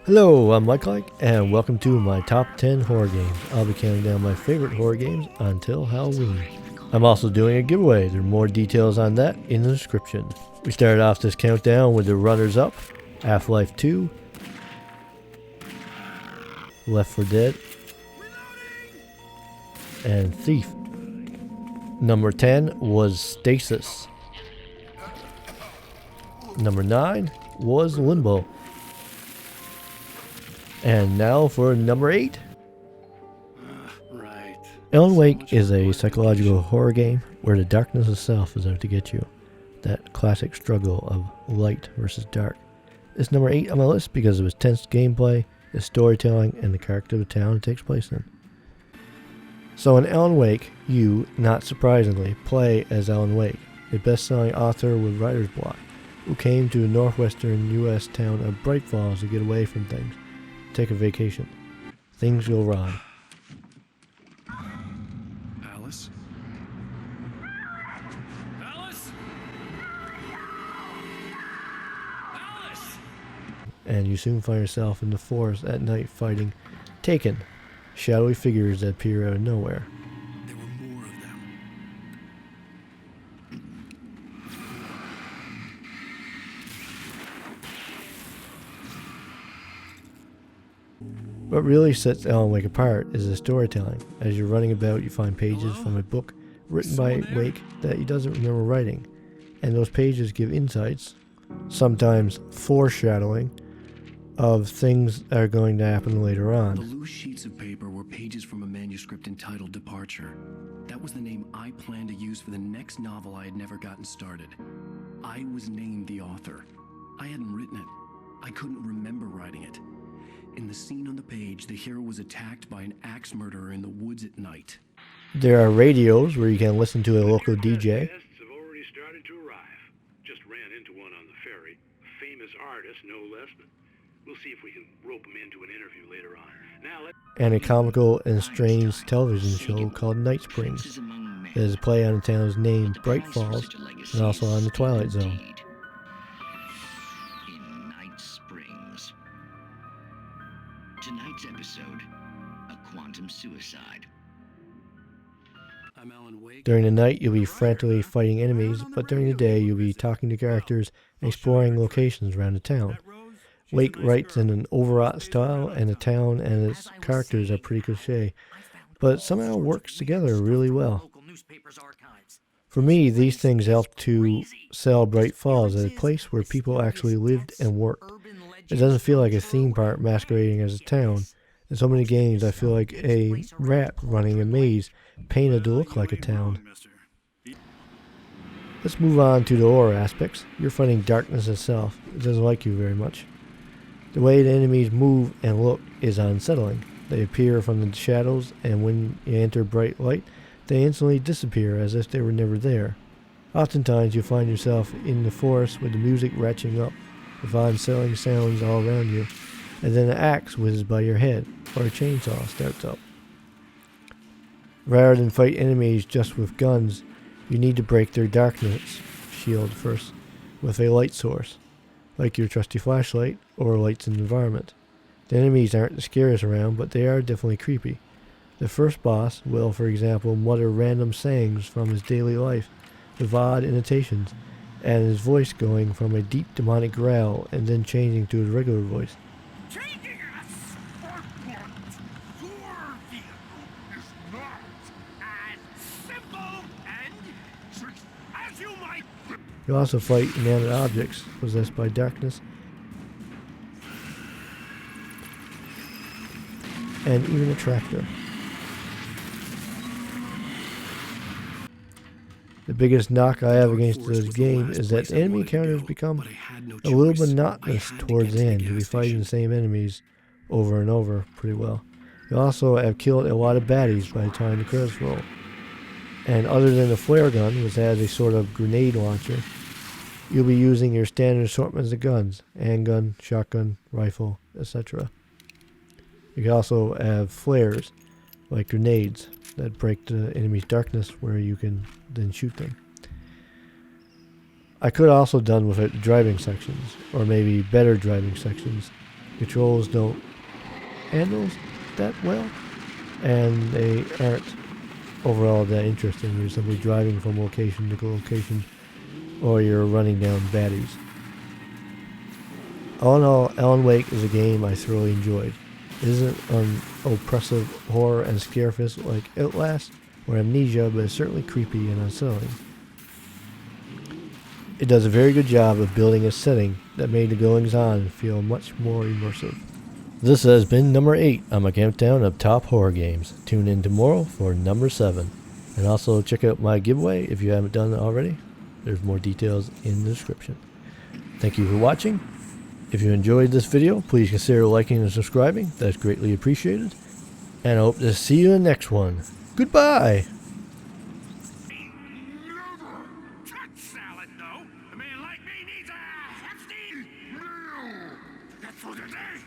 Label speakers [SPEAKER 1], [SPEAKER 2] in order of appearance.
[SPEAKER 1] Hello, I'm MacLeod, and welcome to my top 10 horror games. I'll be counting down my favorite horror games until Halloween. I'm also doing a giveaway. There are more details on that in the description. We started off this countdown with the runners-up: Half-Life 2, Left 4 Dead, and Thief. Number 10 was Stasis. Number 9 was Limbo. And now for number 8. Alan Wake is a psychological horror game where the darkness itself is out to get you. That classic struggle of light versus dark. It's number 8 on my list because of its tense gameplay, its storytelling, and the character of the town it takes place in. So in Alan Wake, you, not surprisingly, play as Alan Wake, a best-selling author with writer's block, who came to the northwestern U.S. town of Bright Falls to get away from things. Take a vacation. Things go wrong.
[SPEAKER 2] Alice? Alice? Alice!
[SPEAKER 1] And you soon find yourself in the forest at night fighting Taken, shadowy figures that appear out of nowhere.
[SPEAKER 2] There were more of them.
[SPEAKER 1] What really sets Alan Wake apart is the storytelling. As you're running about, you find pages from a book written by Wake that he doesn't remember writing, and those pages give insights, sometimes foreshadowing, of things that are going to happen later
[SPEAKER 2] The
[SPEAKER 1] on.
[SPEAKER 2] loose sheets of paper were pages from a manuscript entitled Departure. That was the name I planned to use for the next novel I had never gotten started. I was named the author. I hadn't written it. I couldn't remember writing it. In the scene on the page, the hero was attacked by an axe murderer in the woods at night.
[SPEAKER 1] There are radios where you can listen to a local DJ.
[SPEAKER 3] Guests have already started to arrive. Just ran into one on the ferry. A famous artist, no less, but we'll see if we can rope him into an interview later on. Now
[SPEAKER 1] And a comical and strange television show called Night Springs that is a play on the town's name, Bright Falls, and also on the Twilight Zone.
[SPEAKER 4] In Night Springs. Tonight's episode, a quantum suicide.
[SPEAKER 2] I'm Alan Wake.
[SPEAKER 1] During the night, you'll be frantically fighting enemies, but during the day, you'll be talking to characters and exploring locations around the town. Wake writes in an overwrought style, and the town and its characters are pretty cliche, but somehow works together really well. For me, these things help to sell Bright Falls as a place where people actually lived and worked. It doesn't feel like a theme park masquerading as a town. In so many games, I feel like a rat running a maze, painted to look like a town. Let's move on to the horror aspects. You're fighting darkness itself. It doesn't like you very much. The way the enemies move and look is unsettling. They appear from the shadows, and when you enter bright light, they instantly disappear as if they were never there. Oftentimes, you find yourself in the forest with the music ratcheting up, with unsettling sounds all around you, and then an axe whizzes by your head, or a chainsaw starts up. Rather than fight enemies just with guns, you need to break their darkness shield first, with a light source, like your trusty flashlight or lights in the environment. The enemies aren't the scariest around, but they are definitely creepy. The first boss will, for example, mutter random sayings from his daily life, with odd intonations, and his voice going from a deep demonic growl and then changing to his regular voice.
[SPEAKER 5] Taking a sport point, your vehicle is not as simple and tricky as you might.
[SPEAKER 1] You also fight inanimate objects possessed by darkness, and even a tractor. The biggest knock I have against this game is that the enemy encounters become a little monotonous towards the end. You'll be fighting the same enemies over and over pretty well. You also have killed a lot of baddies by the time the credits roll. And other than the flare gun, which has a sort of grenade launcher, you'll be using your standard assortments of guns: handgun, shotgun, rifle, etc. You can also have flares, like grenades, that break the enemy's darkness where you can then shoot them. I could also done with it driving sections, or maybe better driving sections, controls don't handle that well, and they aren't overall that interesting. You're simply driving from location to location, or you're running down baddies. All in all, Alan Wake is a game I thoroughly enjoyed. It isn't an oppressive horror and scarefest like Outlast or Amnesia, but it's certainly creepy and unsettling. It does a very good job of building a setting that made the goings-on feel much more immersive. This has been number 8 on my countdown of top horror games. Tune in tomorrow for number 7. And also check out my giveaway if you haven't done it already. There's more details in the description. Thank you for watching. If you enjoyed this video, please consider liking and subscribing. That's greatly appreciated. And I hope to see you in the next one. Goodbye!
[SPEAKER 5] Never touch salad, though. A man like me needs a hefty meal. That's for today.